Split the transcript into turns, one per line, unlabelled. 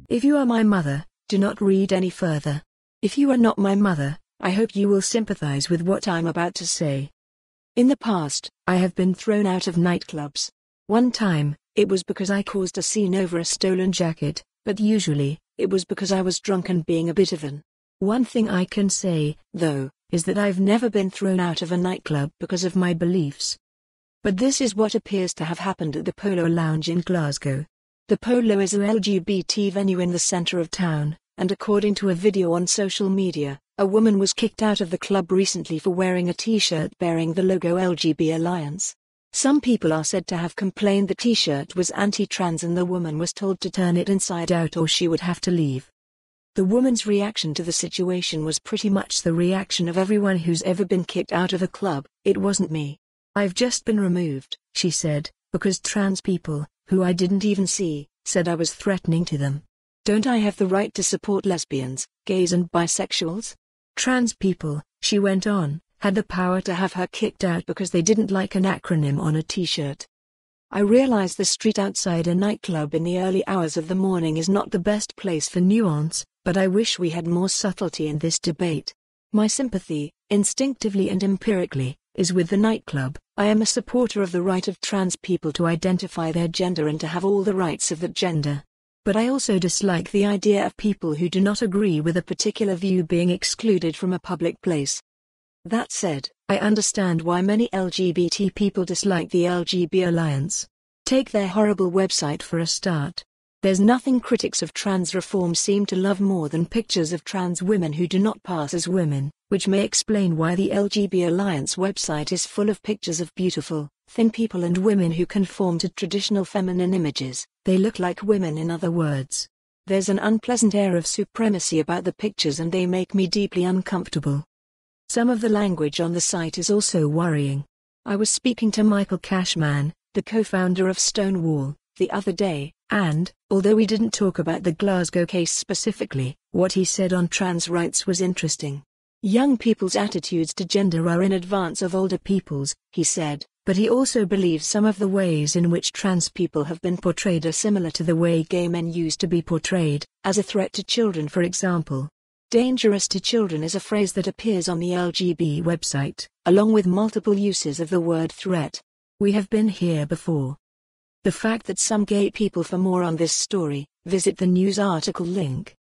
If you are my mother, do not read any further. If you are not my mother, I hope you will sympathize with what I'm about to say. In the past, I have been thrown out of nightclubs. One time, it was because I caused a scene over a stolen jacket, but usually, it was because I was drunk and being a bit of an. One thing I can say, though, is that I've never been thrown out of a nightclub because of my beliefs. But this is what appears to have happened at the Polo Lounge in Glasgow. The Polo is a LGBT venue in the centre of town, and according to a video on social media, a woman was kicked out of the club recently for wearing a t-shirt bearing the logo LGB Alliance. Some people are said to have complained the t-shirt was anti-trans and the woman was told to turn it inside out or she would have to leave. The woman's reaction to the situation was pretty much the reaction of everyone who's ever been kicked out of a club. It wasn't me. I've just been removed, she said, because trans people, who I didn't even see, said I was threatening to them. Don't I have the right to support lesbians, gays and bisexuals? Trans people, she went on, had the power to have her kicked out because they didn't like an acronym on a t-shirt. I realize the street outside a nightclub in the early hours of the morning is not the best place for nuance, but I wish we had more subtlety in this debate. My sympathy, instinctively and empirically, is with the nightclub. I am a supporter of the right of trans people to identify their gender and to have all the rights of that gender. But I also dislike the idea of people who do not agree with a particular view being excluded from a public place. That said, I understand why many LGBT people dislike the LGB Alliance. Take their horrible website for a start. There's nothing critics of trans reform seem to love more than pictures of trans women who do not pass as women, which may explain why the LGB Alliance website is full of pictures of beautiful, thin people and women who conform to traditional feminine images. They look like women, in other words. There's an unpleasant air of supremacy about the pictures and they make me deeply uncomfortable. Some of the language on the site is also worrying. I was speaking to Michael Cashman, the co-founder of Stonewall, the other day, and, although we didn't talk about the Glasgow case specifically, what he said on trans rights was interesting. Young people's attitudes to gender are in advance of older people's, he said, but he also believes some of the ways in which trans people have been portrayed are similar to the way gay men used to be portrayed, as a threat to children, for example. Dangerous to children is a phrase that appears on the LGB website, along with multiple uses of the word threat. We have been here before. The fact that some gay people. For more on this story, visit the news article link.